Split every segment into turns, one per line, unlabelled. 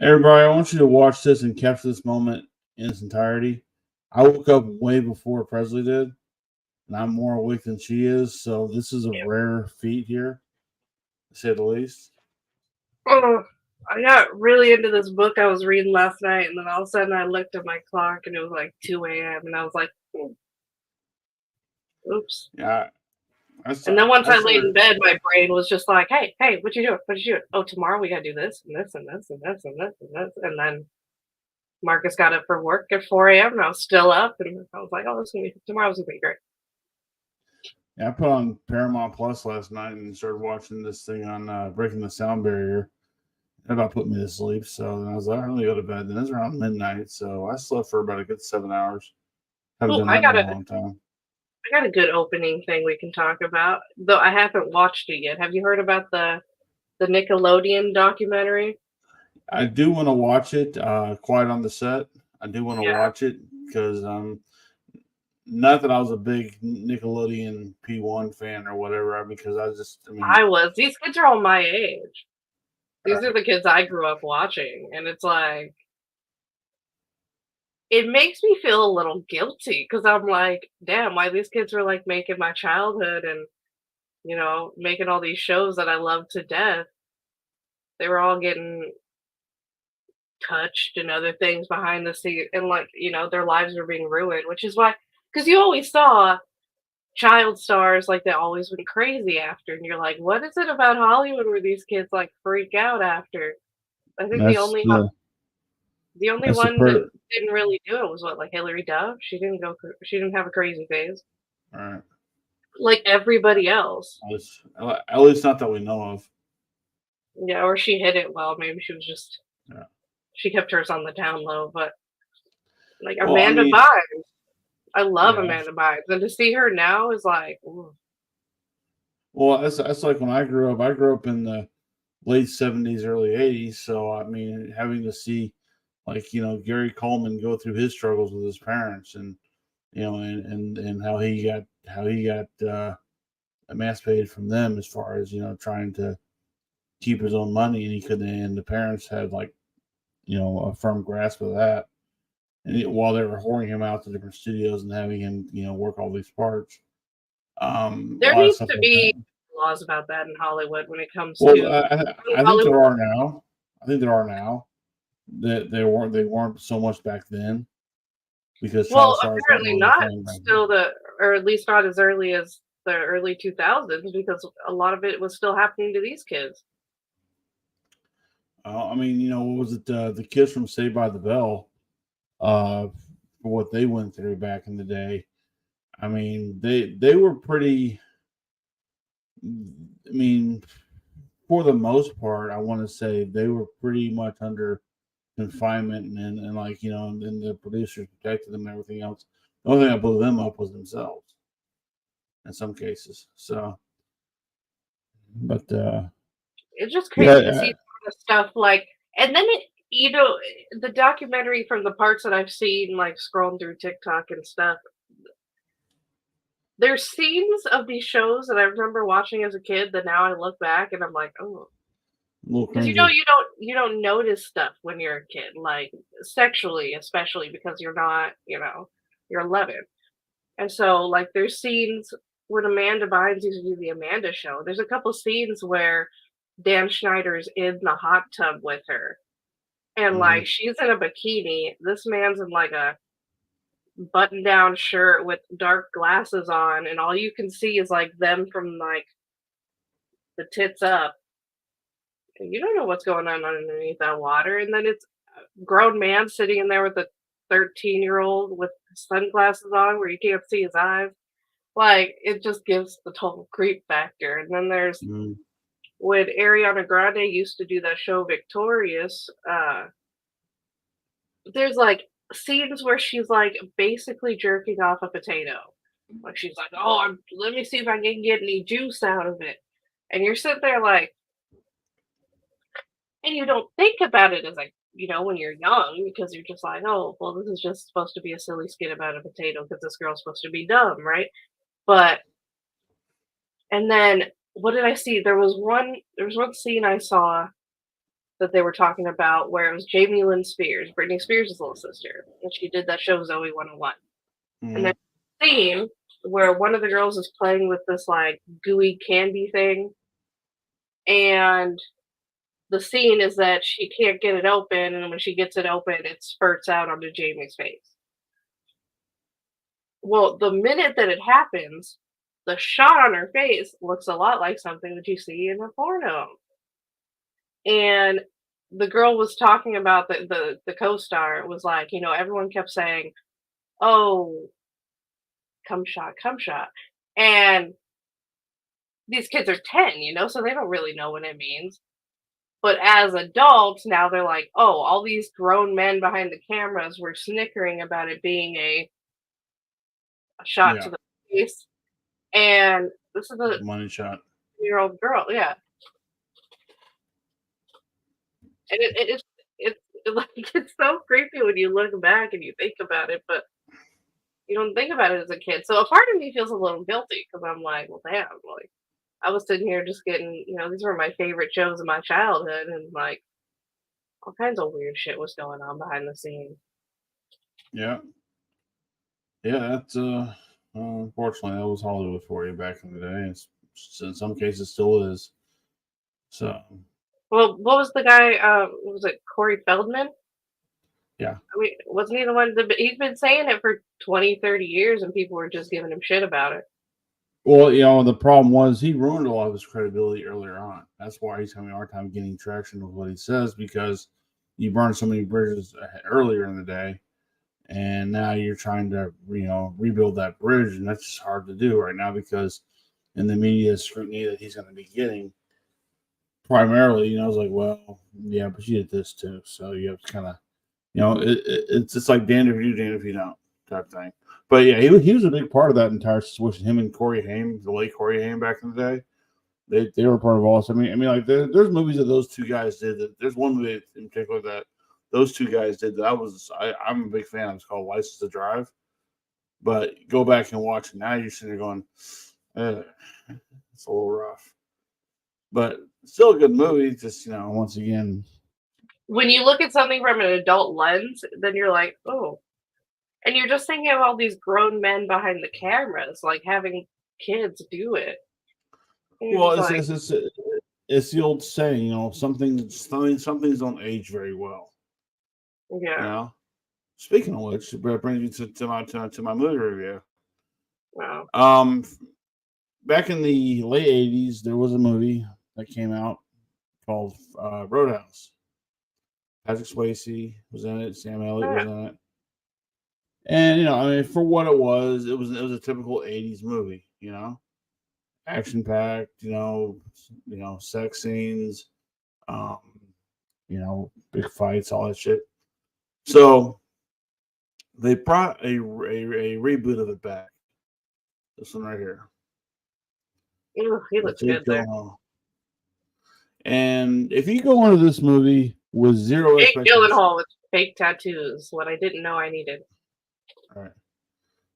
Everybody, I want you to watch this and capture this moment in its entirety. I woke up way before Presley did, and I'm more awake than she is, so this is a rare feat here, to say the least.
Oh, I got really into this book I was reading last night, and then all of a sudden I looked at my clock and it was like 2 a.m. and I was like, oops.
Yeah, I,
And then once
I
I laid in
started.
bed, my brain was just like, hey, what you doing? What you doing? Oh, tomorrow we gotta do this and this and this and this and this and this. And then Marcus got up for work at 4 a.m. and I was still up, and I was like, oh, tomorrow's gonna be great.
Yeah, I put on Paramount Plus last night and started watching this thing on Breaking the Sound Barrier. That about put me to sleep. So then I was like, I'm gonna go to bed. Then it's around midnight, so I slept for about a good 7 hours. Haven't
Oh,
done that in a long time.
I got a good opening thing we can talk about. Though I haven't watched it yet. Have you heard about the Nickelodeon documentary?
I do want to watch it. Quiet on the Set. I do want to
Yeah,
watch it because not that I was a big Nickelodeon P1 fan or whatever. Because I mean,
I was. These kids are all my age. These are
right.
the kids I grew up watching, and it's like it makes me feel a little guilty because I'm like, damn, why these kids were like making my childhood and making all these shows that I love to death. They were all getting touched and other things behind the scene, and like their lives were being ruined, which is why because you always saw child stars like that always went crazy after, and you're like, what is it about Hollywood where these kids like freak out after? I think the
That's
only
the
the only
that's the
one that
per.
didn't really do it was what, like Hilary Duff. She didn't have a crazy phase
All right.
like everybody else.
At least not that we know of.
Yeah, or she hid it well. Maybe she was just
Yeah.
she kept hers on the down low. But like
Well, I
Amanda
mean,
Bynes, I love
yeah.
Amanda Bynes, and to see her now is like, ooh.
Well, that's like when I grew up. I grew up in the late 70s, early 80s. So I mean, having to see like Gary Coleman go through his struggles with his parents, and and how he got emancipated from them as far as trying to keep his own money, and he couldn't. And the parents had like a firm grasp of that, and while they were whoring him out to different studios and having him work all these parts, a
There
lot of
needs
stuff
to
like
be
that.
laws about that in Hollywood when it comes
Well,
to
I think
Hollywood.
there are now. I think there are now that they weren't so much back then because child
Well,
stars weren't
apparently
really a
not
thing back then.
still or at least not as early as the early 2000s, because a lot of it was still happening to these kids.
I mean, what was it? The kids from Saved by the Bell, uh, for what they went through back in the day. I mean, they were pretty. I mean, for the most part, I want to say they were pretty much under confinement, and like and the producers protected them and everything else. The only thing that blew them up was themselves in some cases. So, but
It's just crazy to see
yeah,
some of the stuff like, and then the documentary from the parts that I've seen, like scrolling through TikTok and stuff. There's scenes of these shows that I remember watching as a kid that now I look back and I'm like, oh,
a little
because
cringy.
you don't notice stuff when you're a kid, like sexually, especially because you're not, you're 11. And so, like, there's scenes when Amanda Bynes used to do the Amanda Show. There's a couple scenes where Dan Schneider's in the hot tub with her, and
Mm-hmm.
like she's in a bikini. This man's in like a button-down shirt with dark glasses on, and all you can see is like them from like the tits up. And you don't know what's going on underneath that water. And then it's a grown man sitting in there with a 13-year-old with sunglasses on where you can't see his eyes. Like, it just gives the total creep factor. And then there's
Mm-hmm.
when Ariana Grande used to do that show Victorious, there's like scenes where she's like basically jerking off a potato. Like she's like, "Oh, let me see if I can get any juice out of it," and you're sitting there like, and you don't think about it as like when you're young because you're just like, "Oh, well, this is just supposed to be a silly skit about a potato because this girl's supposed to be dumb, right?" But and then what did I see? There was one scene I saw that they were talking about where it was Jamie Lynn Spears, Britney Spears' little sister, and she did that show Zoe 101. And
Mhm.
there's a scene where one of the girls is playing with this like gooey candy thing, and the scene is that she can't get it open, and when she gets it open, it spurts out onto Jamie's face. Well, the minute that it happens, the shot on her face looks a lot like something that you see in a porno. And the girl was talking about the co-star was like, everyone kept saying, "Oh, cum shot, cum shot." And these kids are 10, so they don't really know what it means. But as adults, now they're like, "Oh, all these grown men behind the cameras were snickering about it being a shot to
Yeah,
the face." And this is a
money shot.
year-old girl, yeah. And it's like it's so creepy when you look back and you think about it, but you don't think about it as a kid. So a part of me feels a little guilty because I'm like, well, damn, like I was sitting here just getting, these were my favorite shows of my childhood, and like all kinds of weird shit was going on behind the scenes.
Yeah, yeah. That's unfortunately that was Hollywood for you back in the day. In some cases still is. So
Well, what was the guy? What was it Corey Feldman?
yeah.
I mean, wasn't he the one that he's been saying it for 20, 30 years, and people were just giving him shit about it?
Well, the problem was he ruined a lot of his credibility earlier on. That's why he's having a hard time getting traction with what he says because you burned so many bridges earlier in the day, and now you're trying to rebuild that bridge, and that's just hard to do right now because in the media scrutiny that he's going to be getting, primarily, it's like, well, yeah, but you did this too, so you have to kind of, it's just like damned if you do, damned if you don't type thing. But yeah, he was a big part of that entire situation. Him and Corey Haim, the late Corey Haim back in the day, they were part of all. So, like there's movies that those two guys did. There's one movie in particular that those two guys did that I'm a big fan of. It's called License to Drive. But go back and watch it now. You're sitting there going, it's a little rough, but still a good movie. Just once again,
When you look at something from an adult lens, then you're like, oh. And you're just thinking of all these grown men behind the cameras, like having kids do it. And you're
well,
just like,
it's the old saying, some things don't age very well. You
yeah,
know. Speaking of which, it brings me to my movie review.
wow.
Um, back in the late '80s, there was a movie that came out called Roadhouse. Patrick Swayze was in it. Sam Elliott was
Yeah.
in it. And for what it was a typical '80s movie. Action packed. Sex scenes. Um, big fights, all that shit. So they brought a reboot of it back. This one right here
Ew, he
with
looks
Jake
good there.
Gyllenhaal. And if you go into this movie with zero
Jake
expectations,
Gyllenhaal with fake tattoos, what I didn't know I needed.
all right.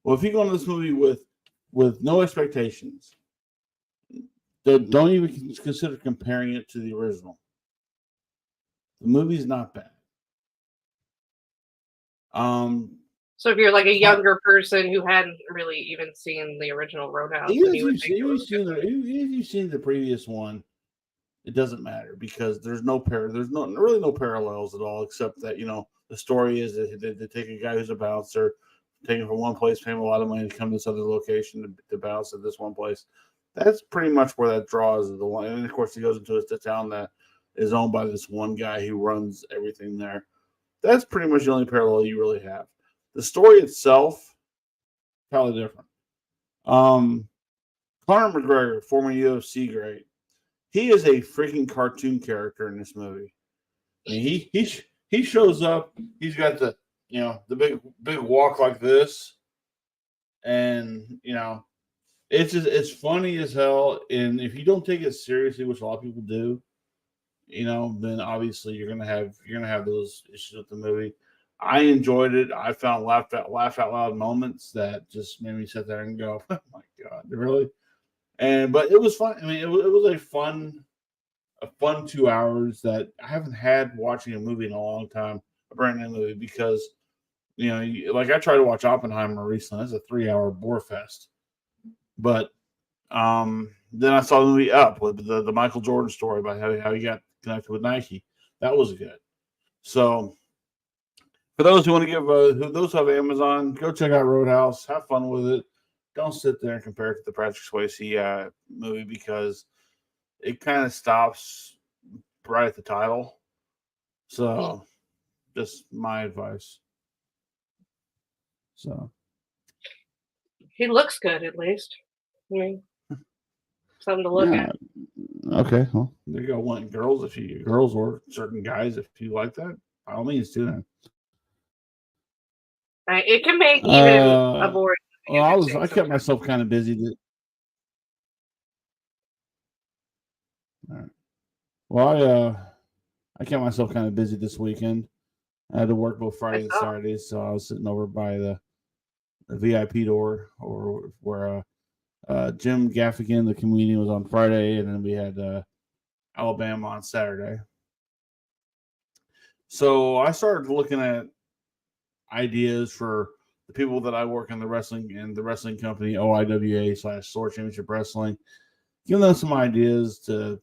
Well, if you go into this movie with no expectations, don't even consider comparing it to the original. The movie's not bad.
So if you're like a younger person who hadn't really even seen the original Roadhouse,
even
then
if
you would think it was good.
even if you've seen the previous one, it doesn't matter because there's really no parallels at all, except that the story is that they take a guy who's a bouncer, take him from one place, pay him a lot of money to come to this other location to bounce at this one place. That's pretty much where that draws the line. And of course, he goes into a town that is owned by this one guy who runs everything there. That's pretty much the only parallel you really have. The story itself, totally different. Conor McGregor, former UFC great, he is a freaking cartoon character in this movie. I mean, he shows up. He's got the big walk like this, and it's funny as hell. And if you don't take it seriously, which a lot of people do, then obviously you're gonna have those issues with the movie. I enjoyed it. I found laugh out loud moments that just made me sit there and go, "Oh my god, really?" But it was fun. I mean, it was a fun a fun 2 hours that I haven't had watching a movie in a long time, a brand new movie, because like I tried to watch Oppenheimer recently. That's a 3 hour bore fest. But then I saw the movie Up with the Michael Jordan story about how he got connected with Nike. That was good. So for those who want to give those who have Amazon, go check out Roadhouse. Have fun with it. Don't sit there and compare it to the Patrick Swayze movie, because it kind of stops right at the title. So, just my advice. So,
he looks good at least. I mean, something to look at.
Okay, well, there you go. Wanting girls or certain guys, if you like that, by all means, do that.
It can make even a boring
well, I kept myself kind of busy. All right. Well, I kept myself kind of busy this weekend. I had to work both Friday and Saturday, so I was sitting over by the VIP door, or where Jim Gaffigan, the comedian, was on Friday, and then we had Alabama on Saturday. So I started looking at ideas for the people that I work in the wrestling company, OIWA / Sword Championship Wrestling. Giving them some ideas to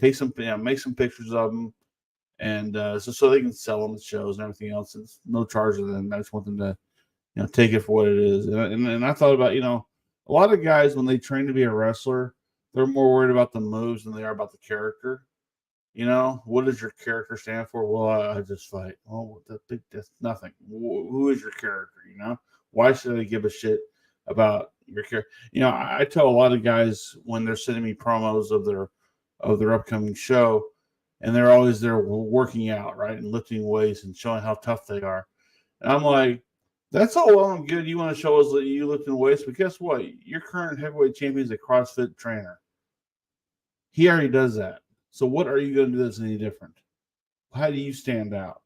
take some make some pictures of them, and so they can sell them at shows and everything else. It's no charge to them. I just want them to take it for what it is. And I thought about a lot of guys, when they train to be a wrestler, they're more worried about the moves than they are about the character. What does your character stand for? Well, I just fight. Oh, that's nothing. Who is your character? Why should I give a shit about your character? I tell a lot of guys when they're sending me promos of their upcoming show, and they're always there working out, right, and lifting weights and showing how tough they are. And I'm like, that's all well and good. You want to show us that you lifting weights, but guess what? Your current heavyweight champion is a CrossFit trainer. He already does that. So what are you going to do that's any different? How do you stand out?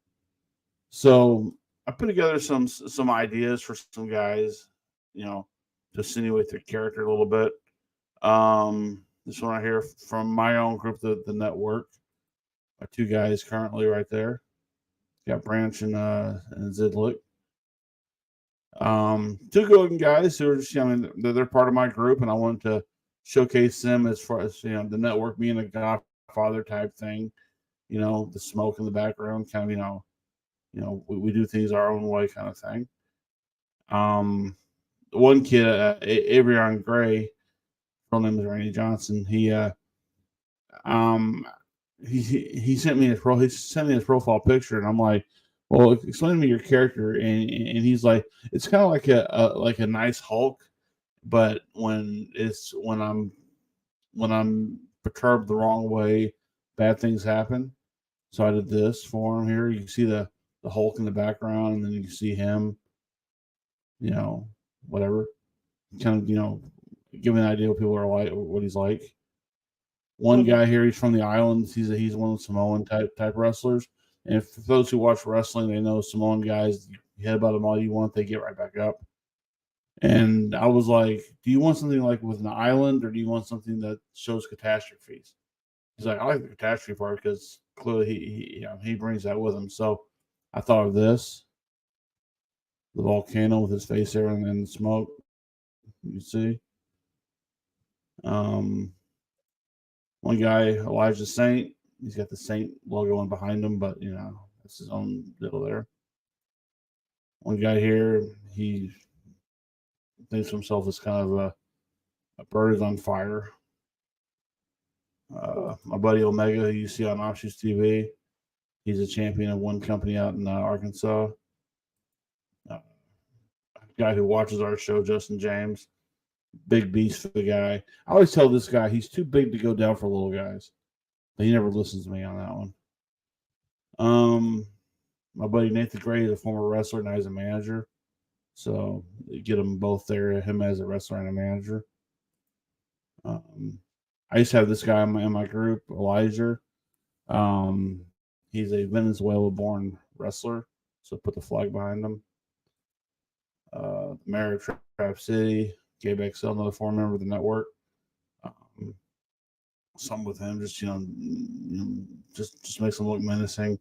So I put together some ideas for some guys, to insinuate their character a little bit. This one right here from my own group, the network. My two guys currently right there. Got Branch and Zidlick. Two good guys who are just, they're part of my group, and I wanted to showcase them as far as the network being a Godfather type thing. The smoke in the background, kind of we do things our own way, kind of thing. One kid, Avion Gray, real name is Randy Johnson. He sent me his profile picture, and I'm like, well, explain to me your character, and he's like, it's kind of like a nice Hulk, but when I'm perturbed the wrong way, bad things happen. So I did this for him here. You can see the Hulk in the background, and then you can see him, whatever. Kind of, give me an idea what people are like, what he's like. One guy here, he's from the islands. He's one of the Samoan type wrestlers. And for those who watch wrestling, they know Samoan guys, you headbutt them all you want, they get right back up. And I was like, do you want something like with an island, or do you want something that shows catastrophes? He's like, I like the catastrophe part because clearly he brings that with him. So I thought of this, the volcano with his face there and the smoke. You see, one guy, Elijah Saint, he's got the Saint logo on behind him, but that's his own deal there. One guy here, he thinks of himself as kind of a bird is on fire. My buddy Omega, who you see on Offshoots TV, he's a champion of one company out in Arkansas. Guy who watches our show, Justin James, big beast for the guy. I always tell this guy he's too big to go down for little guys, but he never listens to me on that one. My buddy Nathan Gray is a former wrestler, now he's a manager. So you get them both there, him as a wrestler and a manager. I used to have this guy in my group, Elijah. He's a Venezuela-born wrestler, so put the flag behind him. Mayor of Trap City, Gabe XL, another former member of the network. something with him. Just just makes him look menacing.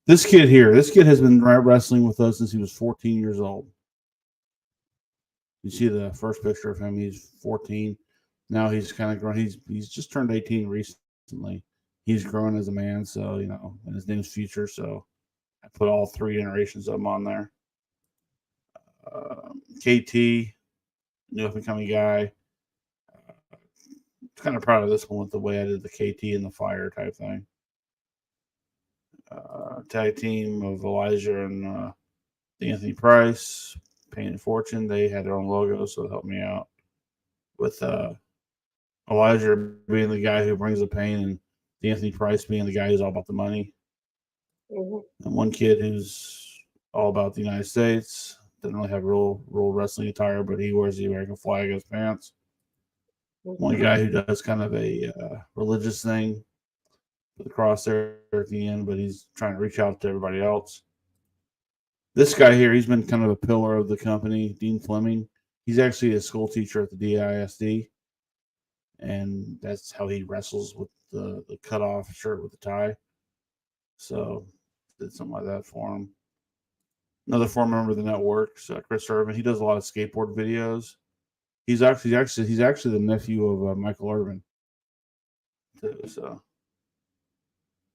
This kid has been wrestling with us since he was 14 years old. You see the first picture of him. He's 14. Now he's kind of grown. He's just turned 18 recently. He's grown as a man, so and his name's Future. So I put all 3 generations of them on there. KT, new up and coming guy. Kind of proud of this one with the way I did the KT and the fire type thing. Tag team of Elijah and Anthony Price, Pain and Fortune. They had their own logo, so it helped me out. With Elijah being the guy who brings the pain, and Anthony Price being the guy who's all about the money. Mm-hmm. And one kid who's all about the United States. Doesn't really have real wrestling attire, but he wears the American flag as pants. Mm-hmm. One guy who does kind of a religious thing with the cross there at the end, but he's trying to reach out to everybody else. This guy here, he's been kind of a pillar of the company, Dean Fleming. He's actually a school teacher at the DISD, and that's how he wrestles with the cutoff shirt with the tie. So did something like that for him. Another former member of the network, Chris Irvin. He does a lot of skateboard videos. He's actually the nephew of Michael Irvin. So,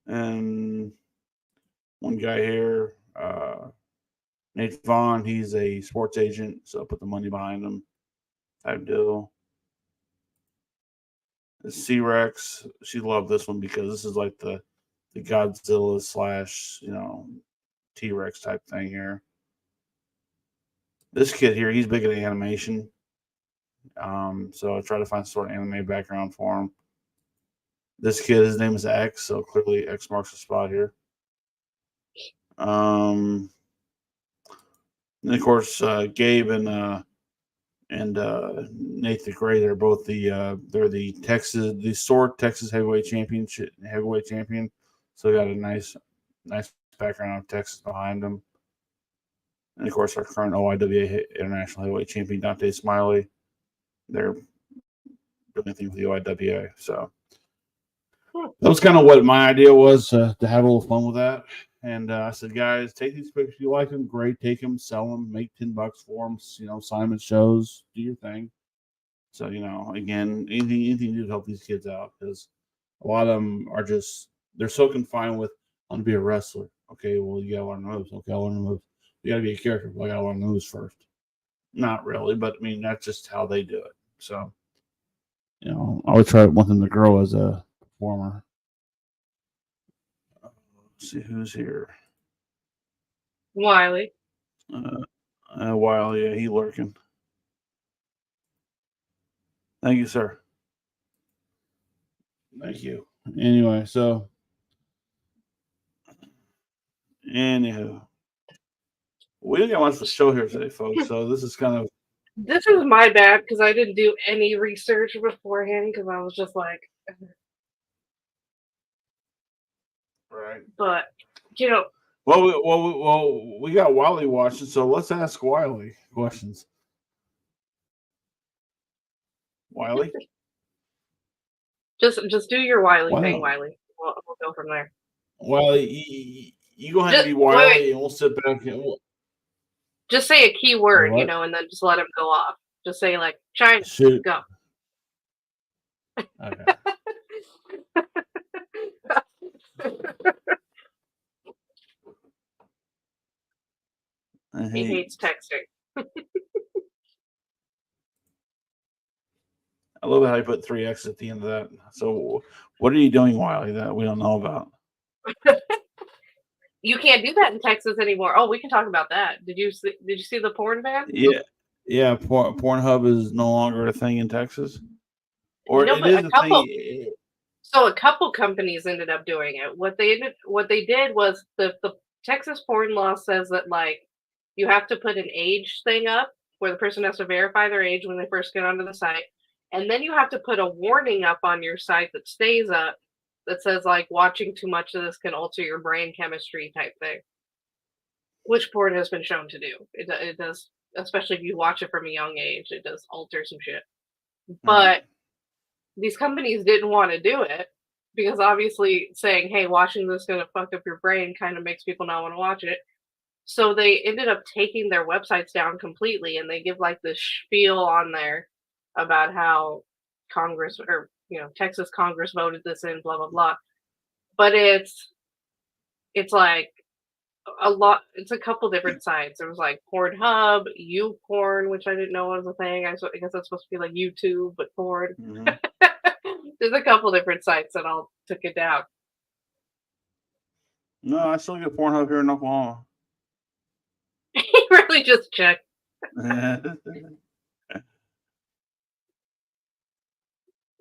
and one guy here, Nate Vaughn. He's a sports agent, so put the money behind him. Type deal. C-Rex. She loved this one because this is like the Godzilla / T-Rex type thing here. This kid here, he's big into animation. So I try to find some sort of anime background for him. This kid, his name is X, so clearly X marks the spot here. And of course, Gabe and Nate the Gray, they're both the Texas heavyweight champion. So they got a nice background of Texas behind them. And of course, our current OIWA International Heavyweight Champion, Dante Smiley. They're doing anything with the OIWA. So that was kind of what my idea was, to have a little fun with that. And I said, guys, take these pictures. If you like them, great. Take them, sell them, make $10 for them. Sign them at shows, do your thing. So, again, anything to do to help these kids out, because a lot of them are they're so confined with, I want to be a wrestler. Okay, well, you got to learn the moves. Okay, I'll learn the moves. You got to be a character. Well, I got to learn the moves first. Not really, but I mean, that's just how they do it. So, I always want them to grow as a performer. Let's see who's here.
Wiley.
Wiley, yeah, he lurking. Thank you, sir. Thank you. Anyway, so anywho, we didn't get much of the show here today, folks. So this is
my bad because I didn't do any research beforehand because I was just like,
right.
But
well, we got Wiley watching, so let's ask Wiley questions. Wiley,
just do your Wiley thing, Wiley. We'll go from there.
Wiley, you go ahead and be Wiley, and we'll sit back and
just say a key word, and then just let him go off. Just say like China.
Shoot.
Go.
Okay.
He hates texting.
I love how you put 3X at the end of that. So, what are you doing, Wiley, that we don't know about?
You can't do that in Texas anymore. Oh, we can talk about that. Did you see the porn ban?
Yeah. Pornhub is no longer a thing in Texas, or
no,
it is a thing.
So a couple companies ended up doing it. What they did was the Texas porn law says that like you have to put an age thing up where the person has to verify their age when they first get onto the site, and then you have to put a warning up on your site that stays up that says like watching too much of this can alter your brain chemistry type thing, which porn has been shown to do. It does, especially if you watch it from a young age. It does alter some shit. But these companies didn't want to do it because obviously saying, hey, watching this is going to fuck up your brain kind of makes people not want to watch it. So they ended up taking their websites down completely and they give like this spiel on there about how Congress or, Texas Congress voted this in, blah, blah, blah. But it's like a lot, it's a couple different sites. There was like Pornhub, YouPorn, which I didn't know was a thing. I guess that's supposed to be like YouTube, but porn.
Mm-hmm.
There's a couple different sites that all took it down.
No, I still get Pornhub here in Oklahoma.
He really just checked.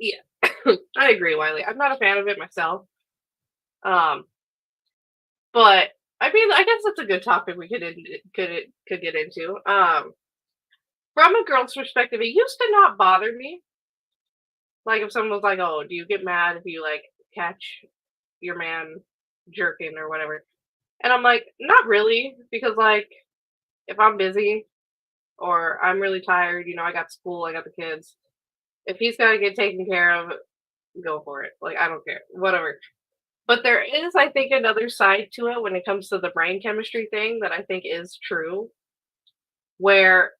Yeah, I agree, Wiley. I'm not a fan of it myself. But I mean, I guess that's a good topic we could get into. From a girl's perspective, it used to not bother me. Like if someone was like, "Oh, do you get mad if you like catch your man jerking or whatever?" And I'm like, "Not really, because like if I'm busy or I'm really tired, I got school, I got the kids. If he's got to get taken care of, go for it. Like I don't care, whatever." But there is, I think, another side to it when it comes to the brain chemistry thing that I think is true, where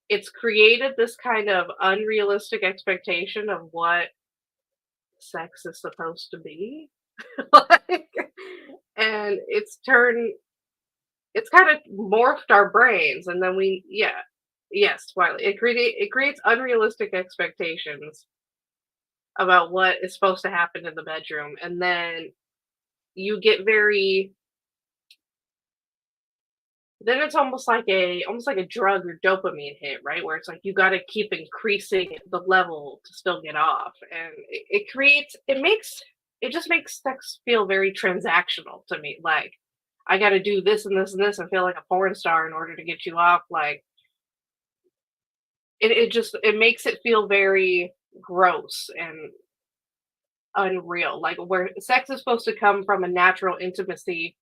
it's created this kind of unrealistic expectation of what sex is supposed to be. Like, and it's kind of morphed our brains. And then yes, Wiley, it creates unrealistic expectations about what is supposed to happen in the bedroom. And then you get then it's almost like a drug or dopamine hit, right? Where it's like you got to keep increasing the level to still get off, and it just makes sex feel very transactional to me. Like I got to do this and this and this and feel like a porn star in order to get you off. Like it makes it feel very gross and unreal. Like where sex is supposed to come from a natural intimacy.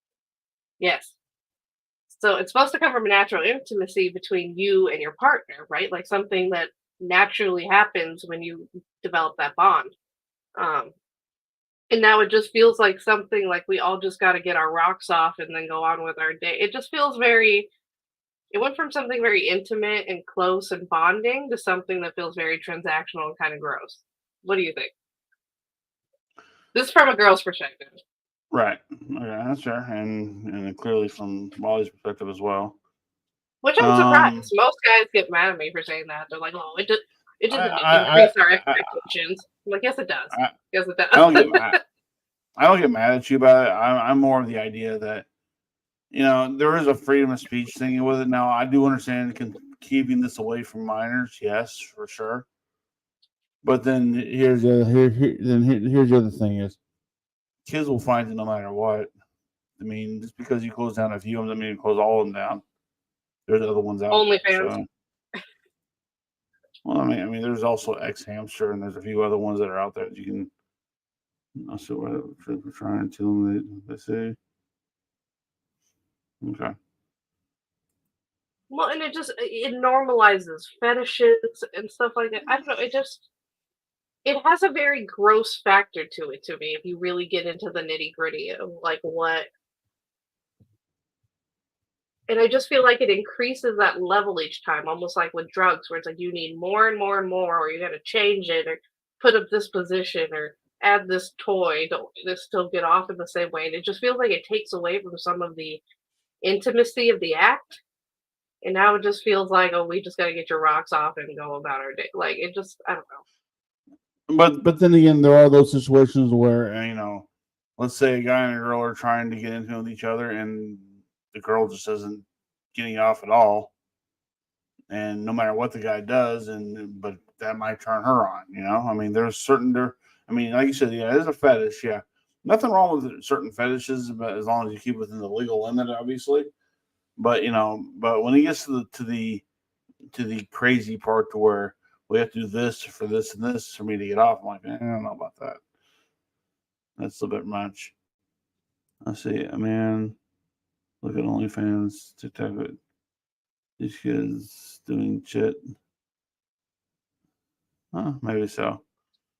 Yes. So it's supposed to come from a natural intimacy between you and your partner, right? Like something that naturally happens when you develop that bond. Um, and now it just feels like something like we all just got to get our rocks off and then go on with our day. It just feels it went from something very intimate and close and bonding to something that feels very transactional and kind of gross. What do you think? This is from a girl's perspective.
Right. Okay, that's fair, and clearly from Molly's perspective as well.
Which I'm surprised. Most guys get mad at me for saying that. They're like, "Oh, it doesn't increase our expectations." I'm like, "Yes, it does. Yes, it does."
I don't get mad. I don't get mad at you about it. I'm more of the idea that there is a freedom of speech thing with it. Now, I do understand keeping this away from minors, yes, for sure. But then here's the other thing is kids will find it no matter what. I mean, just because you close down a few of them, doesn't mean you close all of them down. There's other ones out
OnlyFans.
there. So. Well, I mean, there's also X Hamster, and there's a few other ones that are out there that you can. I'll see what we're trying to eliminate. Let's see. Okay.
Well, and it normalizes fetishes and stuff like that. I don't know. It has a very gross factor to it to me if you really get into the nitty gritty of like what. And I just feel like it increases that level each time, almost like with drugs, where it's like you need more and more and more, or you got to change it, or put up this position, or add this toy to still get off in the same way. And it just feels like it takes away from some of the intimacy of the act. And now it just feels like, oh, we just got to get your rocks off and go about our day. Like it just, I don't know.
But then again, there are those situations where let's say a guy and a girl are trying to get into with each other, and the girl just isn't getting off at all, and no matter what the guy does, but that might turn her on. I mean, like you said, yeah, there's a fetish. Yeah, nothing wrong with certain fetishes, but as long as you keep within the legal limit, obviously. But but when it gets to the crazy part to where we have to do this for this and this for me to get off, I'm like, I don't know about that. That's a bit much. Let's see. I mean, look at OnlyFans, TikTok. These kids doing shit. Maybe so.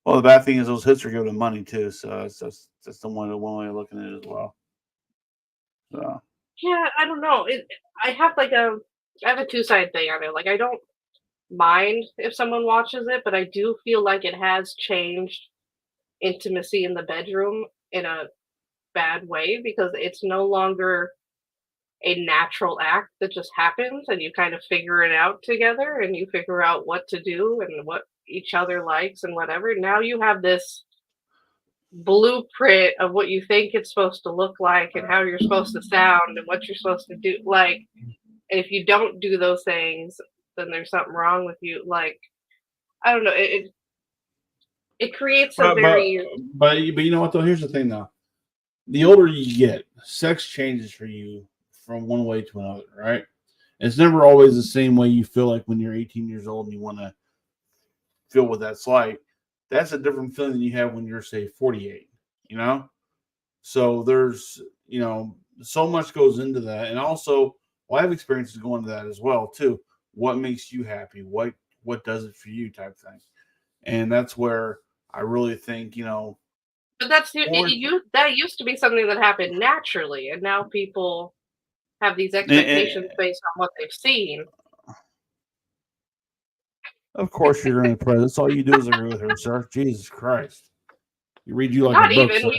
Well, the bad thing is those hits are giving them money too, so that's the one way of looking at it as well. So
Yeah, I don't know. I have like I have a two-side thing on it. Like I don't mind if someone watches it, but I do feel like it has changed intimacy in the bedroom in a bad way because it's no longer a natural act that just happens and you kind of figure it out together and you figure out what to do and what each other likes and whatever. Now you have this blueprint of what you think it's supposed to look like and how you're supposed to sound and what you're supposed to do. Like, and if you don't do those things, then there's something wrong with you. Like, I don't know. It creates a
but but
very
but you know what though? Here's the thing though. The older you get, sex changes for you from one way to another, right? It's never always the same way you feel like when you're 18 years old and you want to feel what that's like. That's a different feeling than you have when you're, say, 48, you know? So there's, so much goes into that. And also, well, I have experiences going into that as well, too. What makes you happy? What does it for you type thing. And that's where I really think,
but that's
porn,
that used to be something that happened naturally, and now people have these
and,
expectations based on what they've seen.
of course, you're going to pray. That's all you do is agree with her, sir. Jesus Christ. You read you like a
Not
book,
even
sir.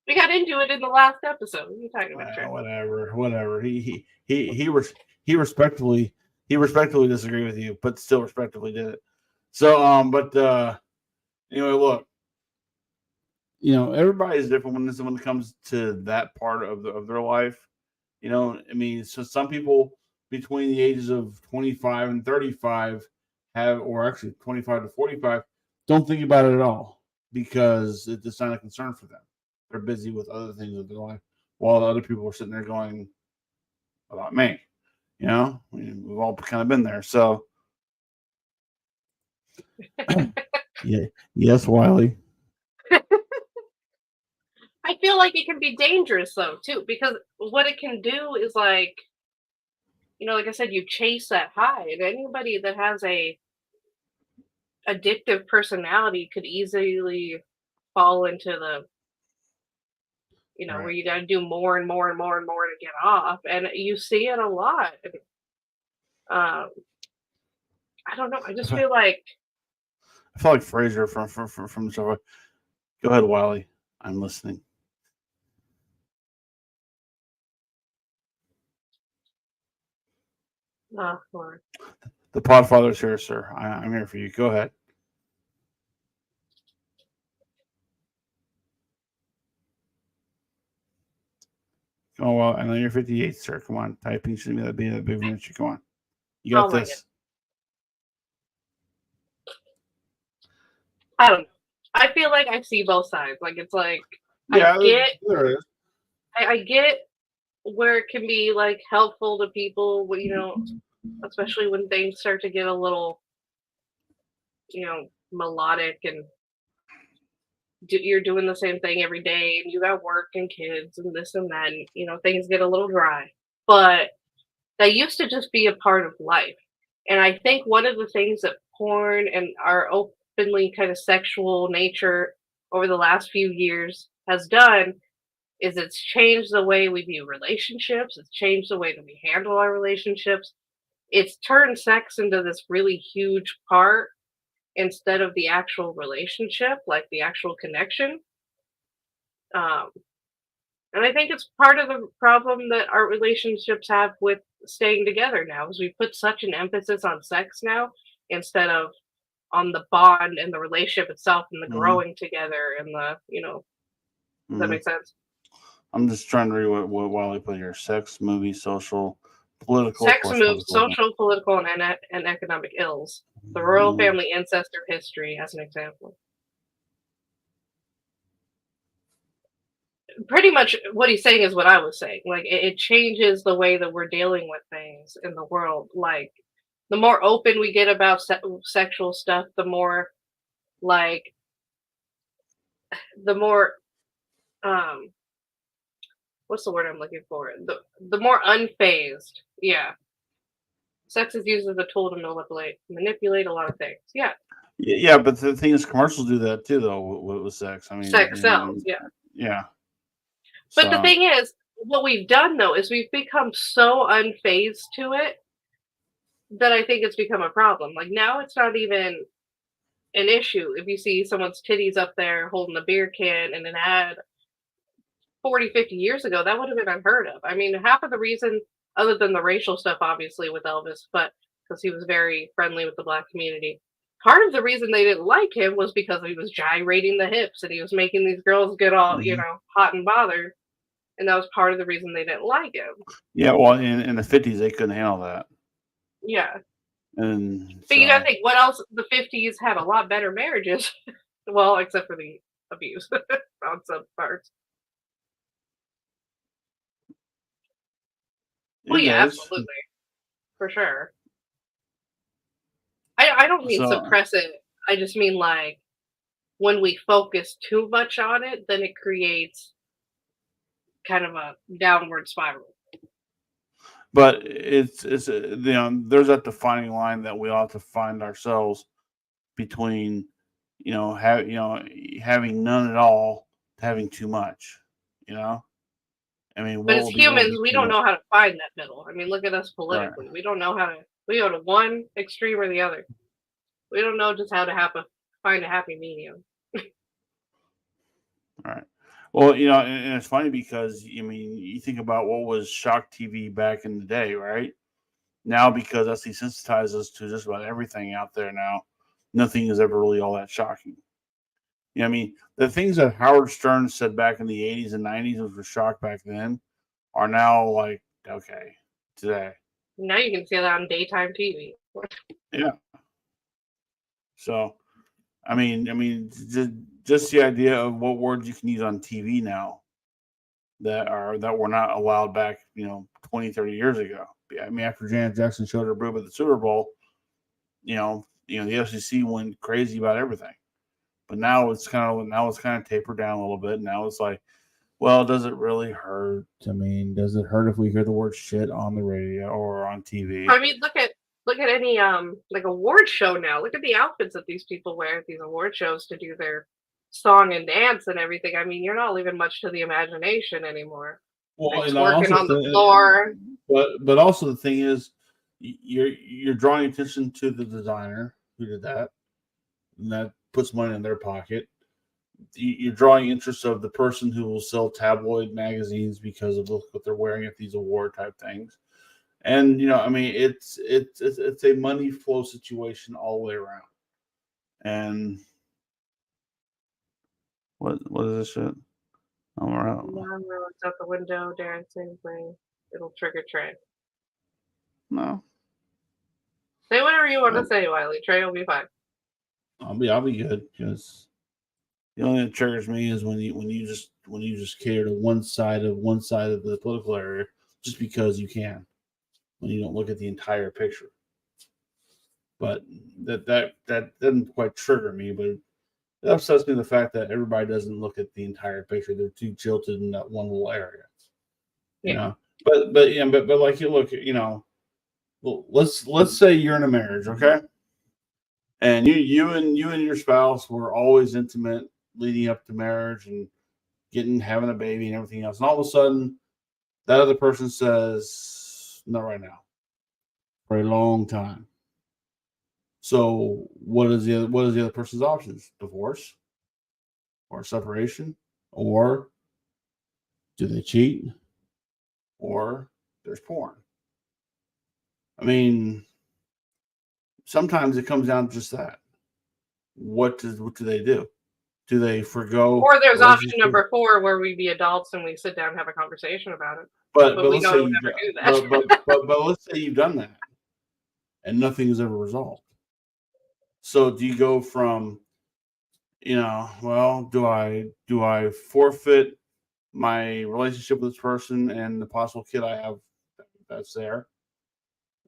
we got into it in the last episode. What are you talking about, Trent?
Whatever. He respectfully disagreed with you, but still respectfully did it. So, anyway, look, everybody's different when it comes to that part of their life. I mean, so some people between the ages of 25 and 35 or actually 25 to 45, don't think about it at all because it's not a concern for them. They're busy with other things of their life while the other people are sitting there going about me. We've all kind of been there. So, yeah, yes, Wiley.
I feel like it can be dangerous though too, because what it can do is like, like I said, you chase that high, and anybody that has a addictive personality could easily fall into the where
Right.
you got to do more and more and more and more to get off, and you see it a lot. I don't know. I just feel like
I feel like Fraser from the show. Go ahead, Wiley. I'm listening.
Lord.
The Podfather's here, sir. I'm here for you. Go ahead. Oh well, I know you're 58, sir. Come on, typing shouldn't be that big of an issue. Come on, you got
Oh my
this.
god. I don't know. I feel like I see both sides. Like it's like
Yeah,
I get
there it is.
I get where it can be like helpful to people, especially when things start to get a little, melodic and you're doing the same thing every day and you got work and kids and this and that, and, things get a little dry. But that used to just be a part of life. And I think one of the things that porn and our openly kind of sexual nature over the last few years has done is it's changed the way we view relationships. It's changed the way that we handle our relationships. It's turned sex into this really huge part instead of the actual relationship, like the actual connection. Um, and I think it's part of the problem that our relationships have with staying together now, is we put such an emphasis on sex now instead of on the bond and the relationship itself and the
Mm-hmm.
growing together and does that make sense?
I'm just trying to read what Wiley put here: sex, movie, social, political,
Sex
plus
moves
political.
social, political, and economic ills. The royal family ancestor history, as an example. Pretty much what he's saying is what I was saying. Like it changes the way that we're dealing with things in the world. Like the more open we get about sexual stuff, the more like the more what's the word I'm looking for? The more unfazed. Yeah. Sex is used as a tool to manipulate a lot of things. Yeah.
Yeah, but the thing is, commercials do that too, though, with sex. I mean,
Sex sells, yeah.
yeah.
But the
So
thing is, what we've done though is we've become so unfazed to it that I think it's become a problem. Like now it's not even an issue if you see someone's titties up there holding a beer can in an ad 40, 50 years ago, that would have been unheard of. I mean, half of the reason, other than the racial stuff, obviously, with Elvis, but because he was very friendly with the black community, part of the reason they didn't like him was because he was gyrating the hips and he was making these girls get all,
mhm.
hot and bothered. And that was part of the reason they didn't like him.
Yeah, well, in the 50s, they couldn't handle that,
Yeah.
and
But you gotta
so
think, what else? The 50s had a lot better marriages. Well, except for the abuse on some parts. Well,
it
yeah,
does.
absolutely. For sure. I don't mean
So,
suppress it. I just mean like when we focus too much on it, then it creates kind of a downward spiral.
but it's there's that defining line that we all have to find ourselves between, having none at all to having too much. You know, I mean,
But
what
as
will be
humans, we
too
don't
much?
know how to find that middle. I mean, look at us
Right,
politically. We don't know how to. We go to one extreme or the other. We don't know just how to find a happy medium.
right. Well, and it's funny because I mean, you think about what was shock TV back in the day, right? Now, because that's desensitized us to just about everything out there now, nothing is ever really all that shocking. I mean, the things that Howard Stern said back in the 80s and 90s, which was shock back then, are now like, okay, today.
Now you can see that on daytime TV.
Yeah. So, just the idea of what words you can use on TV now that were not allowed back, 20, 30 years ago. I mean, after Janet Jackson showed her boob at the Super Bowl, the FCC went crazy about everything. But now it's kind of tapered down a little bit. Now it's like, well, does it really hurt? I mean, does it hurt if we hear the word shit on the radio or on TV?
I mean, look at any like award show now. Look at the outfits that these people wear at these award shows to do their song and dance and everything. I mean, you're not leaving much to the imagination anymore.
Well,
Like
and I
twerking
also
on the
think,
floor.
but also the thing is, you're drawing attention to the designer who did that, and that puts money in their pocket. You're drawing interest of the person who will sell tabloid magazines because of what they're wearing at these award type things. And I mean, it's a money flow situation all the way around. And what is this shit? All around.
Mom looks out the window, dancing, playing little trick or treat.
No,
Say whatever you want to
no,
say, Wiley. Trey will be fine.
I'll be good because the only thing that triggers me is when you just cater to one side of the political area just because you can, when you don't look at the entire picture. But that doesn't quite trigger me, but it upsets me the fact that everybody doesn't look at the entire picture. They're too tilted in that one little area. You
Yeah.
know. But like you look, well, let's say you're in a marriage, okay? And you and your spouse were always intimate leading up to marriage and having a baby and everything else. And all of a sudden that other person says, not right now, for a long time. So what is the other person's options? Divorce or separation? Or do they cheat? Or there's porn. I mean, sometimes it comes down to just that. What do they do? Do they forego
Or there's option
relationship?
number 4 where we be adults and we sit down and have a conversation about it.
But
But
but
we
let's say
don't
you've
ever do
but but
that.
but let's say you've done that and nothing is ever resolved. So do you go from, well, do I forfeit my relationship with this person and the possible kid I have that's there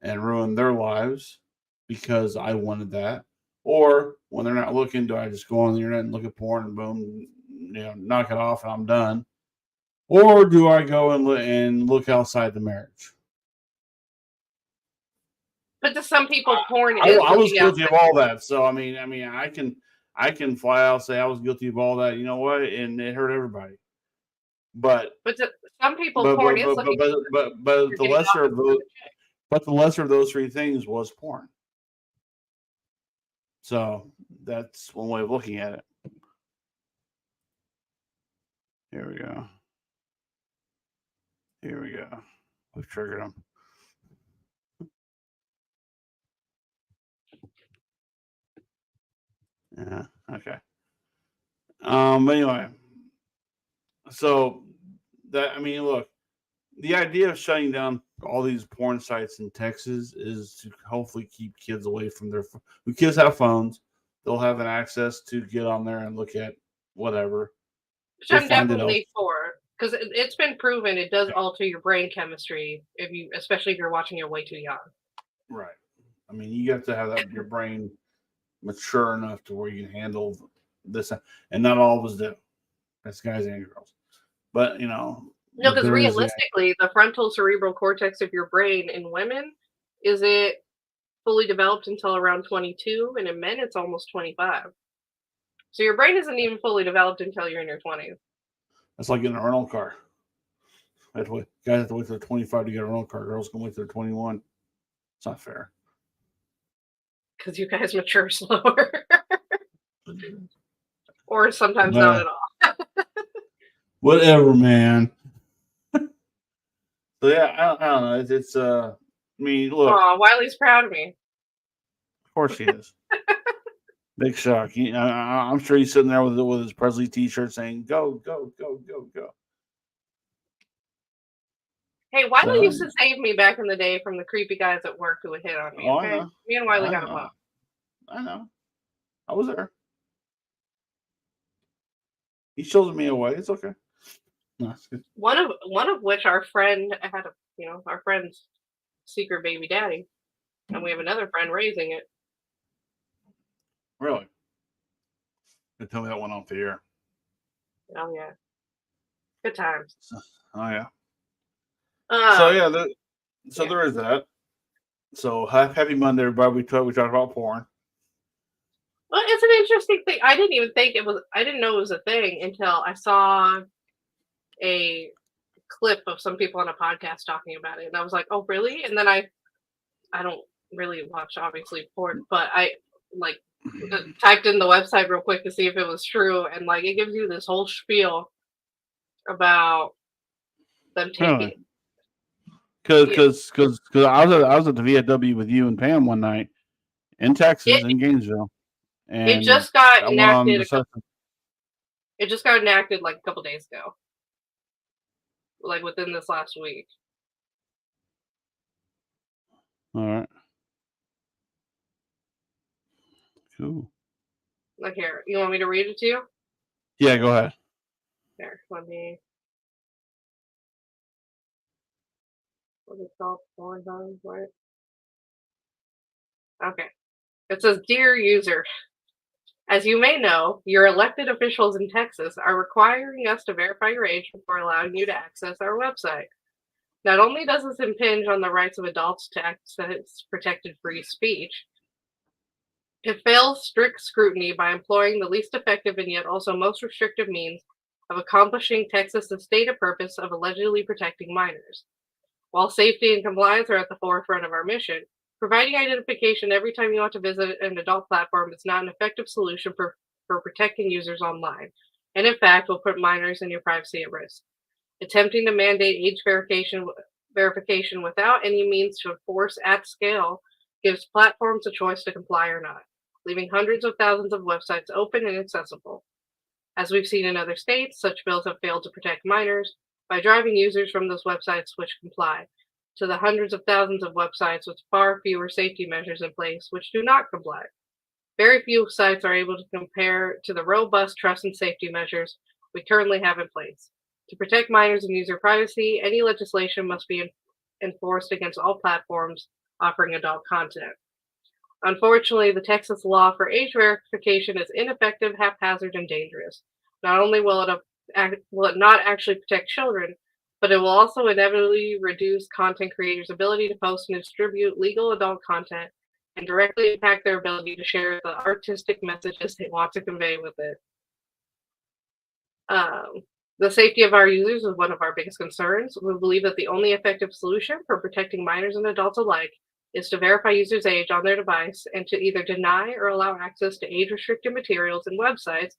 and ruin their lives because I wanted that? Or when they're not looking, do I just go on the internet and look at porn and boom, knock it off and I'm done? Or do I go and look outside the marriage?
But to some people, porn
I
is
was
looking out
guilty of all that. So I mean, I can fly out and say I was guilty of all that. You know what? And it hurt everybody. But
But to some people,
but
porn
but
is
but
looking
but
out
but
for
the
getting off
lesser
with
of those,
another chick.
but the lesser of those three things was porn. So that's one way of looking at it. Here we go. Here we go. We've triggered them. Yeah. Okay. But anyway, so that I mean, look, the idea of shutting down all these porn sites in Texas is to hopefully keep kids away from their. When kids have phones, they'll have an access to get on there and look at whatever.
Which
They'll
I'm
find it
definitely for, because it's been proven it does alter your brain chemistry if you, especially if you're watching it way too young.
right. I mean, you have to have that your brain mature enough to where you can handle this, and not all of us do. That's guys and girls, but you know,
No, because
there is
realistically, the frontal cerebral cortex of your brain in women is it fully developed until around 22, and in men it's almost 25. So your brain isn't even fully developed until you're in your 20s.
that's like getting a rental car. Guys have to wait till they're 25 to get a rental car. Girls can wait till they're 21. It's not fair.
Because you guys mature slower, or sometimes not at all.
Whatever, man. So yeah, I don't know. It's I mean, look,
Aw, Wiley's proud of me.
of course he is. Big shock. I'm sure he's sitting there with his Presley T-shirt saying "Go, go, go, go, go."
Hey, Wiley
So,
used to save me back in the day from the creepy guys at work who would hit on me.
oh,
Okay,
I know.
me and Wiley
I
got
know.
along.
I know. I was there. He shows me away. It's okay. No, it's good.
One of which our friend had our friend's secret baby daddy, and we have another friend raising it.
Really? You tell me that one off the air.
Oh yeah, good times.
Oh yeah. So
Um,
yeah,
yeah.
there is that. So happy Monday, everybody. We talked about porn.
Well, it's an interesting thing. I didn't even think it was. I didn't know it was a thing until I saw a clip of some people on a podcast talking about it, and I was like, "Oh, really?" And then I don't really watch obviously porn, but I like typed in the website real quick to see if it was true, and like it gives you this whole spiel about them taking.
Because I was at the VFW with you and Pam one night in Texas
It
in Gainesville,
it
and
just got
I went on
enacted.
the
It just got enacted like a couple days ago, like within this last week.
All right, cool.
Like here, you want me to read it to you?
Yeah, go ahead.
Here, let me. What is it called? Right? Okay. It says, "Dear user, as you may know, your elected officials in Texas are requiring us to verify your age before allowing you to access our website. Not only does this impinge on the rights of adults to access protected free speech, it fails strict scrutiny by employing the least effective and yet also most restrictive means of accomplishing Texas's stated purpose of allegedly protecting minors. While safety and compliance are at the forefront of our mission, providing identification every time you want to visit an adult platform is not an effective solution for protecting users online, and in fact will put minors and your privacy at risk. Attempting to mandate age verification without any means to enforce at scale gives platforms a choice to comply or not, leaving hundreds of thousands of websites open and accessible. As we've seen in other states, such bills have failed to protect minors by driving users from those websites which comply to the hundreds of thousands of websites with far fewer safety measures in place which do not comply. Very few sites are able to compare to the robust trust and safety measures we currently have in place. To protect minors and user privacy, any legislation must be enforced against all platforms offering adult content. Unfortunately, the Texas law for age verification is ineffective, haphazard, and dangerous. Not only will it not actually protect children, but it will also inevitably reduce content creators' ability to post and distribute legal adult content and directly impact their ability to share the artistic messages they want to convey with it. Um, the safety of our users is one of our biggest concerns. We believe that the only effective solution for protecting minors and adults alike is to verify users' age on their device and to either deny or allow access to age restricted materials and websites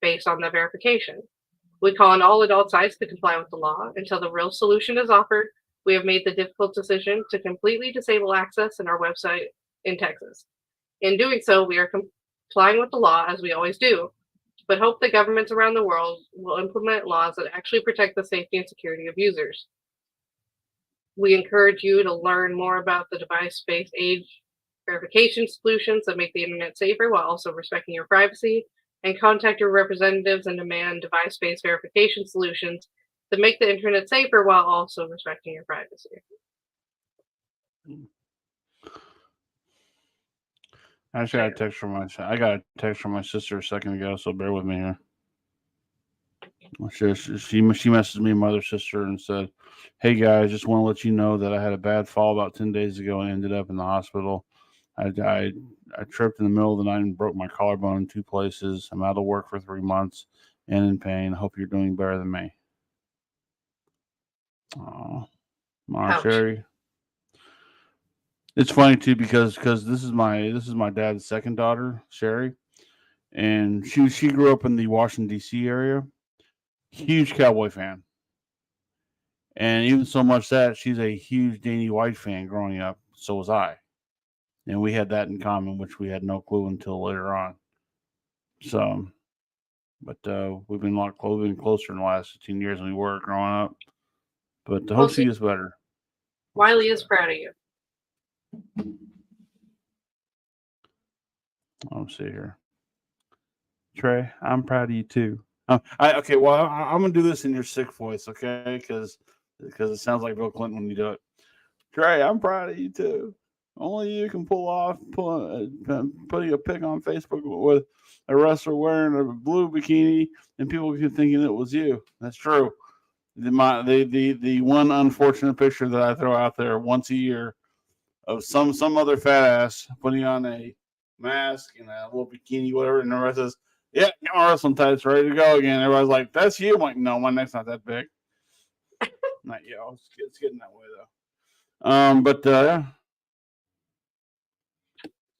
based on that verification. We call on all adult sites to comply with the law. Until the real solution is offered, we have made the difficult decision to completely disable access in our website in Texas. In doing so, we are complying with the law as we always do, but hope that governments around the world will implement laws that actually protect the safety and security of users. We encourage you to learn more about the device-based age verification solutions that make the internet safer while also respecting your privacy, and contact your representatives and demand device-based verification solutions that make the internet safer while also respecting your privacy.
Actually, I got a text from my sister a second ago, so bear with me here. She messaged me and my other sister and said, "Hey guys, just want to let you know that I had a bad fall about 10 days ago and ended up in the hospital. I tripped in the middle of the night and broke my collarbone in 2 places. I'm out of work for 3 months and in pain. Hope you're doing better than me." Oh, Sherry. It's funny too because this is my dad's second daughter, Sherry, and she grew up in the Washington D.C. area. Huge Cowboy fan, and even so much that she's a huge Danny White fan growing up. So was I, and we had that in common, which we had no clue until later on. So, but we've been closer in the last 15 years than we were growing up. But hope she gets better.
Wiley is proud of you.
Let's see here. Trey, I'm proud of you too. Okay, well, I'm gonna do this in your sick voice, okay? Because it sounds like Bill Clinton when you do it. Trey, I'm proud of you too. Only you can pull off putting a pic on Facebook with a wrestler wearing a blue bikini, and people keep thinking it was you. That's true. The one unfortunate picture that I throw out there once a year of some other fat ass putting on a mask and a little bikini, whatever, and the rest says, "Yeah, got wrestling tights, ready to go again." Everybody's like, "That's you." I'm like, "No, my neck's not that big." Not yet. It's getting that way though. But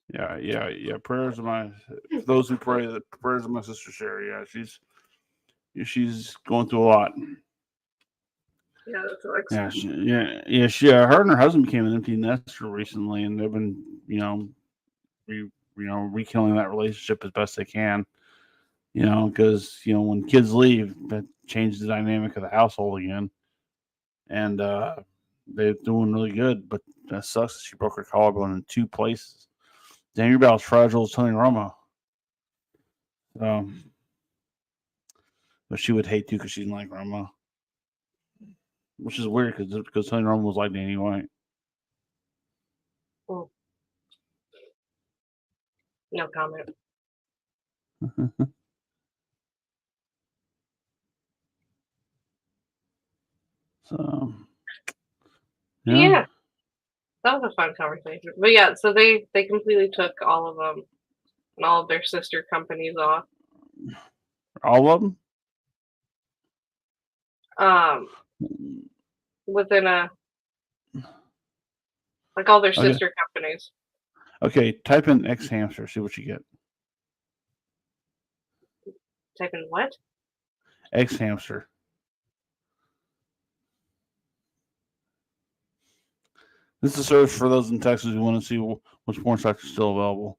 yeah. Prayers of my for those who pray. The prayers of my sister Sherry. Yeah, she's going through a lot.
Yeah, that's
her and her husband became an empty nester recently, and they've been, rekindling that relationship as best they can. Because when kids leave, that changes the dynamic of the household again, and they're doing really good. But that sucks. She broke her collarbone in 2 places. Damn, you're about as fragile as Tony Romo. But she would hate to because she didn't like Romo. Which is weird because Tony Romo was like Danny White.
Cool. No comment.
So,
yeah, that was a fun conversation. But yeah, so they completely took all of them and all of their sister companies off.
All of them?
Within all their sister companies.
Okay, type in X Hamster, see what you get.
Type in what?
X Hamster. This is a search for those in Texas who want to see which porn sites are still available.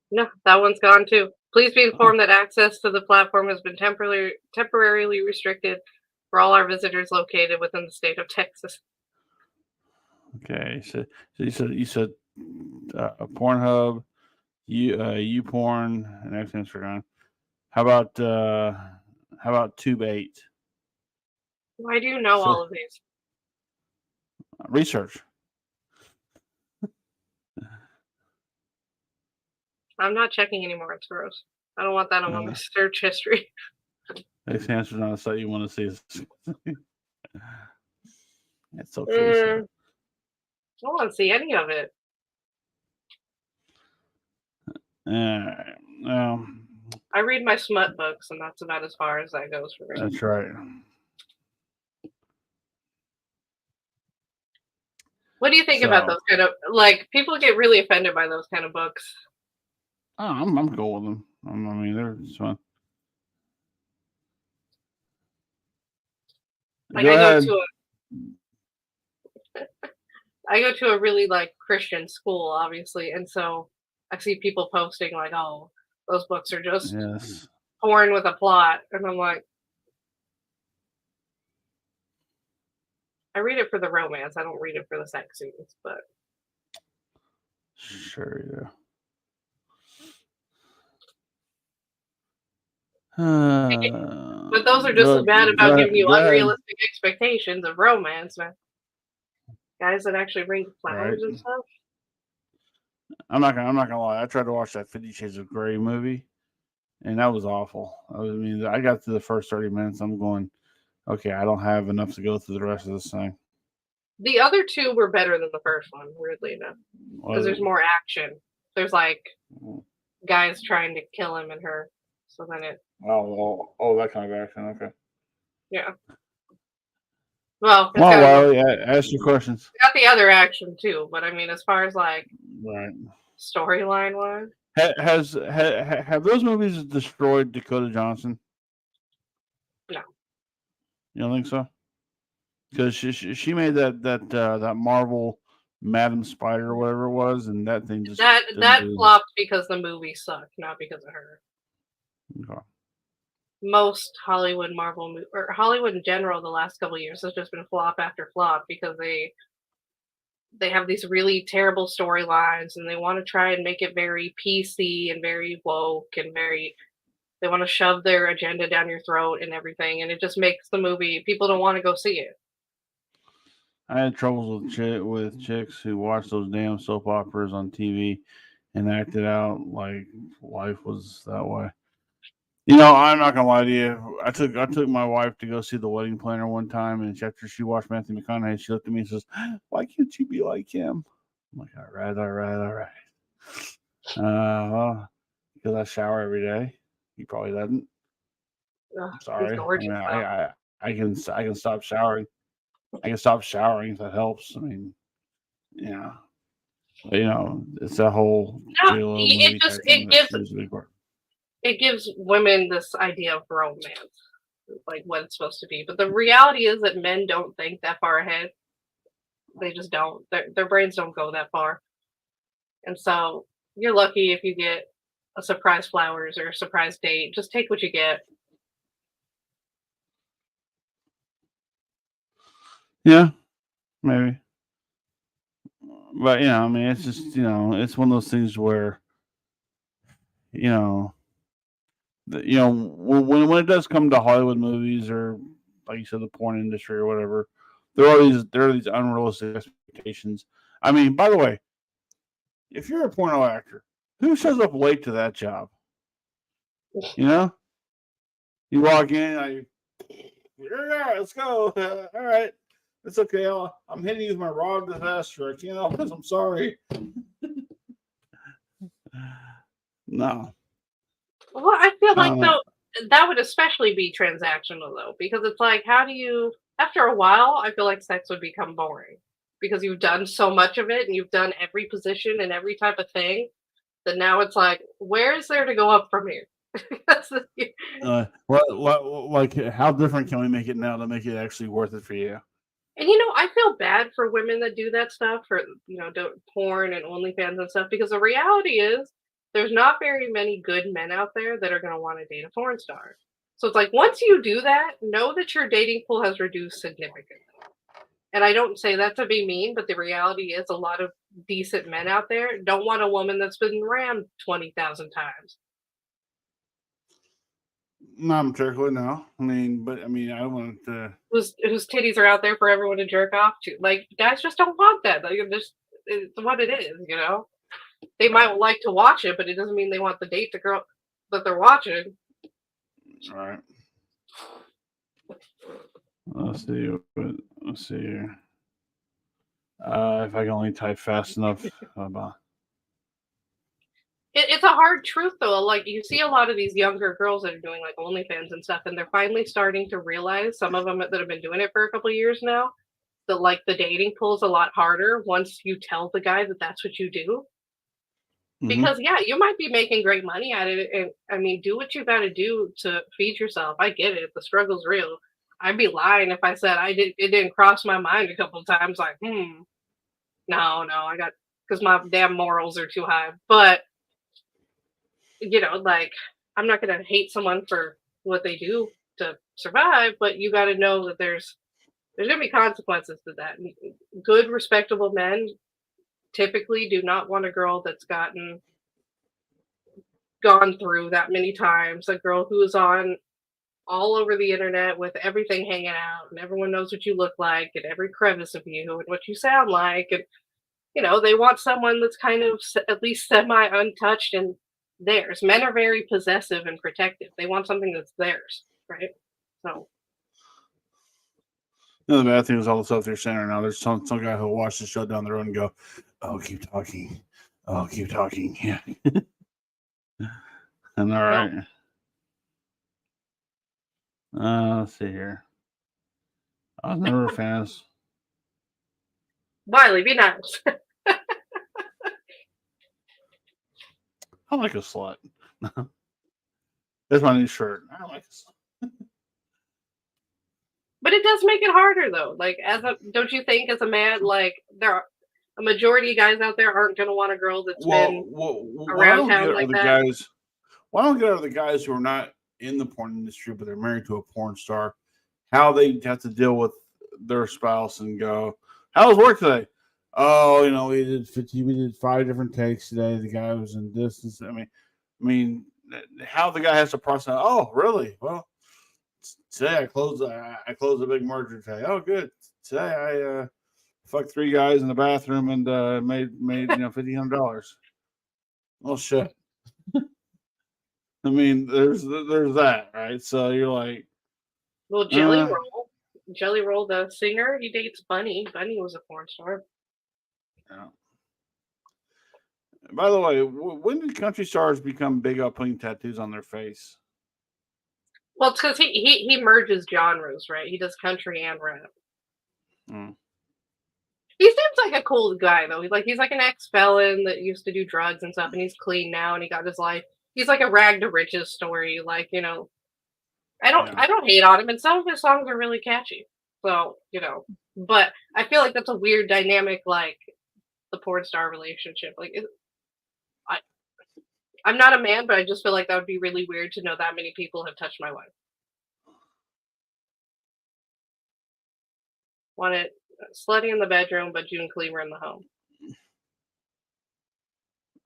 No, that one's gone too. Please be informed that access to the platform has been temporarily restricted for all our visitors located within the state of Texas.
Okay, so you said Pornhub, YouPorn, and X Instagram. How about Tube8?
Why do you know all of these?
Research.
I'm not checking anymore. It's gross. I don't want that on my search history.
Next answer's not a site you want to see. It's okay.
I don't want to see any of it. I read my smut books, and that's about as far as that goes for me.
That's right.
What do you think about those kind of, like, people get really offended by those kind of books?
Oh, I'm cool with them. I mean, they're just fun.
Like, I go to a really like Christian school, obviously, and so I see people posting like, "Oh, those books are just porn with a plot," and I'm like, I read it for the romance. I don't read it for the sex scenes, but
sure, yeah.
But those are just as bad about giving you unrealistic expectations of romance, man. Guys that actually bring flowers and stuff.
I'm not gonna lie. I tried to watch that 50 Shades of Grey movie, and that was awful. I mean, I got to the first 30 minutes. I'm going, okay, I don't have enough to go through the rest of this thing.
The other two were better than the first one, weirdly enough, because there's more action. There's like guys trying to kill him and her. So then it.
Oh, that kind of action. Okay.
Yeah. Well,
ask your questions.
Got the other action too, but I mean, as far as like storyline wise,
have those movies destroyed Dakota Johnson?
No.
You don't think so? Because she made that Marvel Madam Spider or whatever it was, and that thing just
that flopped because the movie sucked, not because of her.
Okay.
Most Hollywood Marvel or Hollywood in general the last couple of years has just been flop after flop because they have these really terrible storylines and they want to try and make it very PC and very woke and they want to shove their agenda down your throat and everything, and it just makes the movie people don't want to go see it.
I had troubles with chicks who watched those damn soap operas on TV and acted out like life was that way. You know, I'm not gonna lie to you. I took my wife to go see The Wedding Planner one time, and after she watched Matthew McConaughey, she looked at me and says, "Why can't you be like him?" I'm like, all right. Because I shower every day. He probably doesn't. Sorry. I can stop showering. I can stop showering if that helps. I mean, yeah. But, it's that whole
it gives women this idea of romance, like what it's supposed to be. But the reality is that men don't think that far ahead. They just don't. Their brains don't go that far. And so you're lucky if you get a surprise flowers or a surprise date. Just take what you get.
Yeah, maybe. But, I mean, it's just, it's one of those things where, when it does come to Hollywood movies or, like you said, the porn industry or whatever, there are these unrealistic expectations. I mean, by the way, if you're a porno actor, who shows up late to that job? You walk in, let's go. All right. It's okay. I'm hitting you with my rod with fast trick, because I'm sorry. No.
Well, I feel like though that would especially be transactional though, because it's like, how do you? After a while, I feel like sex would become boring because you've done so much of it and you've done every position and every type of thing that now it's like, where is there to go up from here?
Like, how different can we make it now to make it actually worth it for you?
And I feel bad for women that do that stuff for porn and OnlyFans and stuff, because the reality is there's not very many good men out there that are going to want to date a porn star. So it's like, once you do that, know that your dating pool has reduced significantly. And I don't say that to be mean, but the reality is a lot of decent men out there don't want a woman that's been rammed 20,000 times.
Not particularly, no. I I want to.
Whose titties are out there for everyone to jerk off to. Like, guys just don't want that. Like, it's what it is, They might like to watch it, but it doesn't mean they want to date the girl that they're watching.
All right. Let's see. Let's see here. If I can only type fast enough.
It's a hard truth though. Like you see a lot of these younger girls that are doing like OnlyFans and stuff, and they're finally starting to realize, some of them that have been doing it for a couple of years now, that like the dating pool's a lot harder once you tell the guy that that's what you do. Because yeah, you might be making great money at it, and I mean, do what you got to do to feed yourself. I get it; the struggle's real. I'd be lying if I said I did. It didn't cross my mind a couple of times, like, no, I got, because my damn morals are too high. But you know, like, I'm not gonna hate someone for what they do to survive, but you got to know that there's gonna be consequences to that. Good, respectable men typically do not want a girl that's gone through that many times, a girl who is on all over the internet with everything hanging out and everyone knows what you look like and every crevice of you and what you sound like. And you know, they want someone that's kind of at least semi untouched and theirs. Men are very possessive and protective. They want something that's theirs, right? So
the bad thing is all the stuff they're saying right now. There's some guy who'll watch the show down the road and go, "Oh, keep talking. Oh, keep talking." Yeah. And all right. Let's see here. I was never a fan.
Wiley, be nice.
I like a slut. That's my new shirt. I like a slut.
But it does make it harder though. Like, don't you think as a man, like there are a majority of guys out there aren't going to want a girl that's been around town like that?
Guys, why don't get out of the guys who are not in the porn industry but they're married to a porn star? How they have to deal with their spouse and go, "How was work today?" "Oh, you know, we did 5 different takes today. The guy was in distance." I mean, how the guy has to process. "Oh, really? Well, today I closed a big merger today. Oh, good. Today I fucked 3 guys in the bathroom and made $1,500. Well, shit." I mean, there's that, right? So you're like,
well, Jelly Roll, the singer, he dates Bunny. Bunny was a porn star.
Yeah. By the way, when did country stars become big up putting tattoos on their face?
Well, it's because he merges genres, right? He does country and rap. He seems like a cool guy though. He's like an ex-felon that used to do drugs and stuff, and he's clean now, and he got his life. He's like a rag to riches story. Like, you know, I don't hate on him, and some of his songs are really catchy. So, you know, but I feel like that's a weird dynamic, like the porn star relationship. Like, I'm not a man, but I just feel like that would be really weird to know that many people have touched my wife. Want it slutty in the bedroom, but June Cleaver in the home.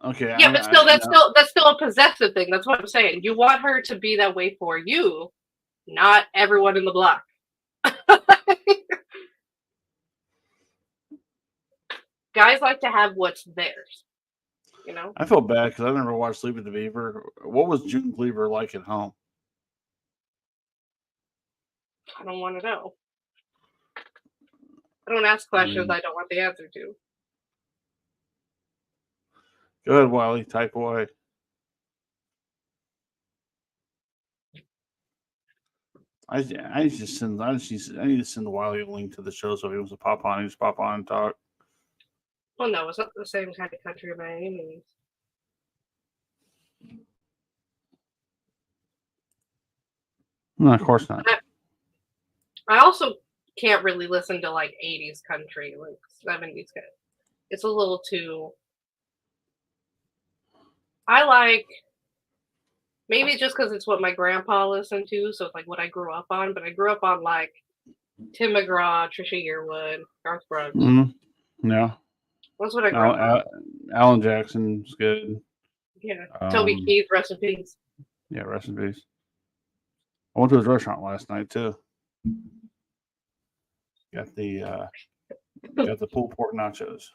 Okay.
Yeah, but still, that's still a possessive thing. That's what I'm saying. You want her to be that way for you, not everyone in the block. Guys like to have what's theirs. You know?
I feel bad because I never watched Sleep with the Beaver. What was June Cleaver like at home?
I don't want to know. I don't ask questions I don't want the answer to.
Go ahead, Wiley. Type away. I need to send Wiley a link to the show so if he wants to pop on, he just pop on and talk.
Well, no, it's not the same kind of country by any means.
No, of course not.
I also can't really listen to like 80s country, like 70s. It's a little too. I like, maybe just because it's what my grandpa listened to, so it's like what I grew up on. But I grew up on like Tim McGraw, Trisha Yearwood, Garth Brooks.
Mm-hmm. Yeah.
That's what I grew up on.
Alan Jackson's good.
Yeah. Toby Keith, rest in peace.
Yeah, rest in peace. I went to his restaurant last night too. Got the pulled pork nachos.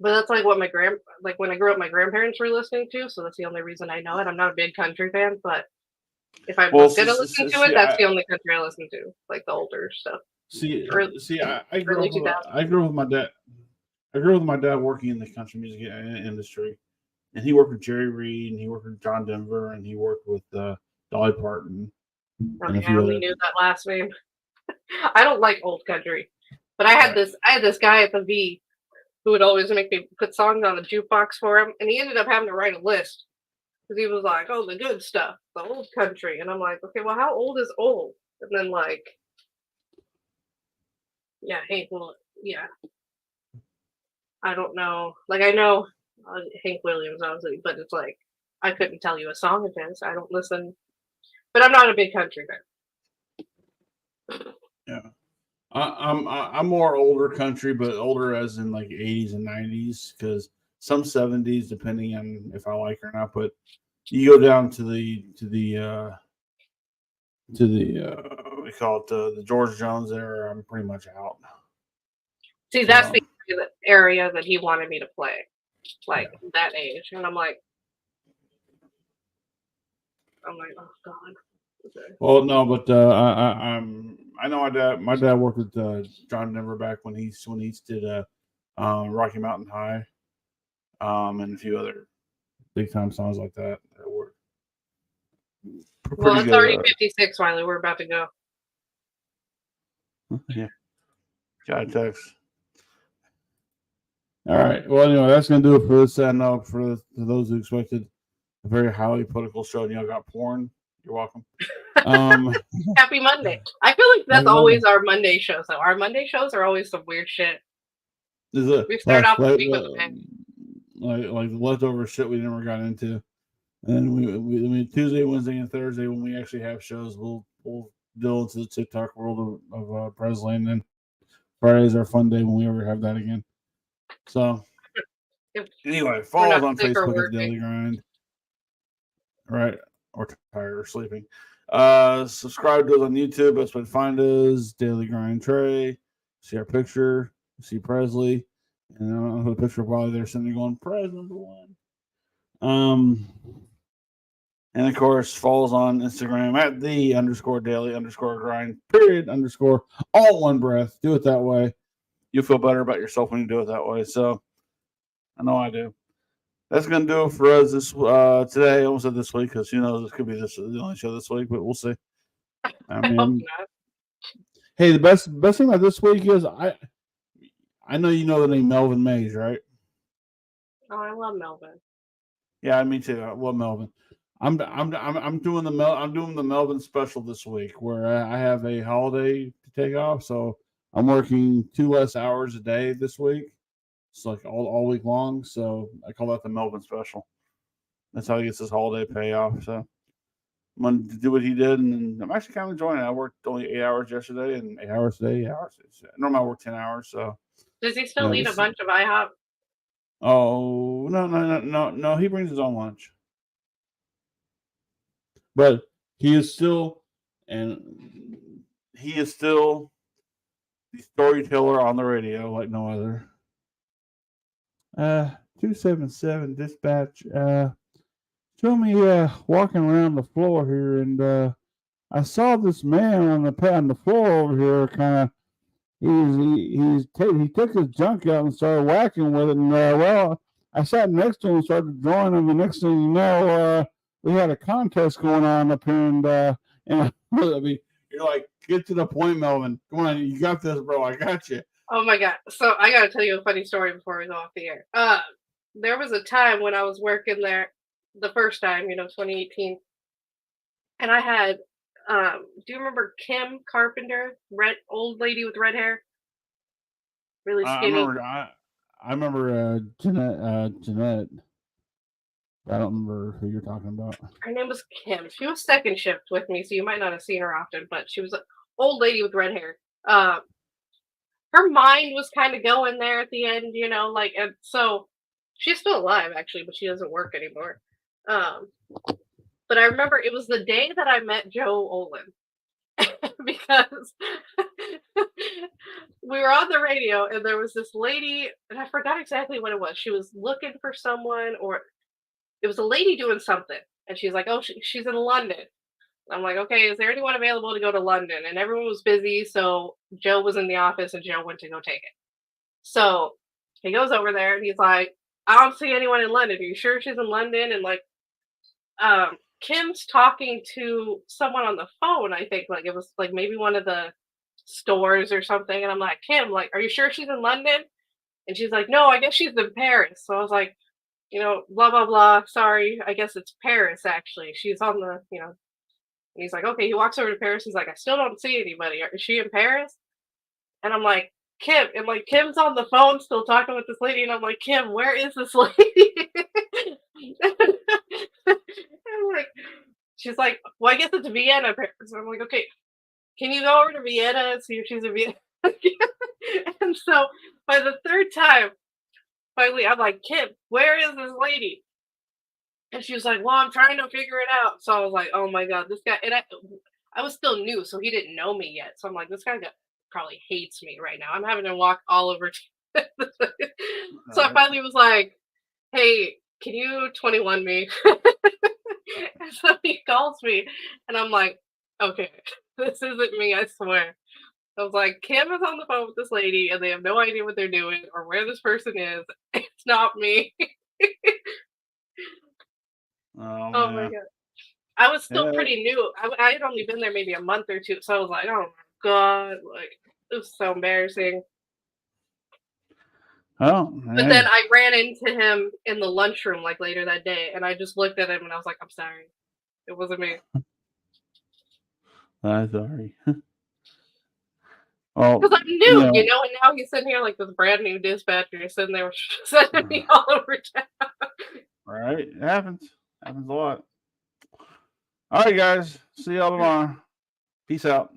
But that's like what like when I grew up, my grandparents were listening to. So that's the only reason I know it. I'm not a big country fan, but if I
Well,
was gonna listen to it, that's the only country I listen to, like the older stuff.
I
Early
grew
2000s.
up. I grew up with my dad. I grew up with my dad working in the country music industry, and he worked with Jerry Reed, and he worked with John Denver, and he worked with Dolly Parton, and a
Okay, I
few
only
other.
knew that last name. I don't like old country, but I had this guy at the V who would always make me put songs on the jukebox for him, and he ended up having to write a list because he was like, "Oh, the good stuff, the old country," and I'm like, "Okay, well, how old is old?" And then like, yeah, Hank, well, yeah, I don't know. Like I know Hank Williams, obviously, but it's like I couldn't tell you a song of his. I don't listen, but I'm not a big country fan.
Yeah, I'm more older country, but older as in like 80s and 90s, because some 70s, depending on if I like it or not. But you go down to the we call it the George Jones era. I'm pretty much out.
See, that's
So
the area that he wanted me to play, like
yeah.
that age, and I'm like, oh god. Okay.
Well, no, but I know my dad worked with John Denver back when he did Rocky Mountain High, and a few other big time songs like that were
Well,
pretty
it's already
good.
56, Wiley. We're about to go.
Yeah, got a text. All right. Well, anyway, that's gonna do it for this. And for those who expected a very highly political show, and y'all got porn. You're welcome.
Happy Monday. I feel like that's always our Monday shows, though. Our Monday shows are always some weird shit. We start off the week with a bang.
Like the leftover shit we never got into. And we Tuesday, Wednesday, and Thursday when we actually have shows, we'll deal into the TikTok world of Presley, and then Friday's our fun day when we ever have that again. So anyway, follow us on Facebook at the Daily Grind, right? Or tired or sleeping. Subscribe to us on YouTube. That's what find us. Daily Grind Trey. See our picture. See Presley, and I don't know the picture of Wally there sitting going Pres number one. And of course, follows on Instagram at _daily_grind_period_ all one breath. Do it that way. You'll feel better about yourself when you do it that way. So I know I do. That's gonna do it for us this today. I almost said this week because this could be the only show this week, but we'll see. I mean, hey, the best thing about this week is I know you know the name Melvin Mays, right?
Oh, I love Melvin.
Yeah, me too. I love Melvin. I'm doing the Melvin special this week where I have a holiday to take off, so I'm working 2 less hours a day this week. It's like all week long, so I call that the Melvin special. That's how he gets his holiday payoff. So I'm gonna do what he did, and I'm actually kind of enjoying it. I worked only 8 hours yesterday and 8 hours today. 8 hours. Normally I work 10 hours. So
does he still eat a bunch of IHOP?
Oh no! He brings his own lunch. But he is still the storyteller on the radio like no other. 277 dispatch. Show me walking around the floor here, and I saw this man on the floor over here. Kind of, he took his junk out and started whacking with it. And I sat next to him and started drawing him. The next thing you know, we had a contest going on up here, and I mean, you're like, get to the point, Melvin. Come on, you got this, bro. I got you.
Oh my god! So I got to tell you a funny story before we go off the air. There was a time when I was working there, the first time, 2018, and I had. Do you remember Kim Carpenter, old lady with red hair, really skinny?
I remember Jeanette. I don't remember who you're talking about.
Her name was Kim. She was second shift with me, so you might not have seen her often, but she was an old lady with red hair. Her mind was kind of going there at the end, and so she's still alive actually, but she doesn't work anymore. But I remember it was the day that I met Joe Olin. because we were on the radio and there was this lady, and I forgot exactly what it was. She was looking for someone, or it was a lady doing something, and she's like, "Oh, she's in London." I'm like, "Okay, is there anyone available to go to London?" And everyone was busy, so Joe was in the office, and Joe went to go take it. So he goes over there, and he's like, "I don't see anyone in London. Are you sure she's in London?" And like, Kim's talking to someone on the phone. I think like it was like maybe one of the stores or something. And I'm like, "Kim, like, are you sure she's in London?" And she's like, "No, I guess she's in Paris." So I was like, blah blah blah. Sorry, I guess it's Paris actually. She's on the. And he's like, "Okay." He walks over to Paris. He's like, "I still don't see anybody. Is she in Paris?" And I'm like, "Kim," and like Kim's on the phone still talking with this lady, and I'm like, "Kim, where is this lady?" I'm like, she's like, "Well, I guess it's Vienna." So I'm like, "Okay, can you go over to Vienna and see if she's in Vienna?" And so by the third time, finally, I'm like, "Kim, where is this lady?" And she was like, "Well, I'm trying to figure it out." So I was like, "Oh my god, this guy!" And I was still new, so he didn't know me yet. So I'm like, "This guy probably hates me right now." I'm having to walk all over. So I
Right.
finally was like, "Hey, can you 21 me?" And so he calls me, and I'm like, "Okay, this isn't me, I swear." I was like, "Kim is on the phone with this lady, and they have no idea what they're doing or where this person is. It's not me."
Oh
Oh my
man.
god. I was still
Yeah.
pretty new. I had only been there maybe a month or 2, so I was like, "Oh my god," like, it was so embarrassing.
Oh,
But then
hey.
I ran into him in the lunchroom, like, later that day, and I just looked at him and I was like, "I'm sorry. It wasn't me."
I'm sorry. Well,
'Cause I'm new, and now he's sitting here like this brand new dispatcher sitting there sending me all over town.
right? It happens. Happens a lot. All right, guys. See y'all tomorrow. Peace out.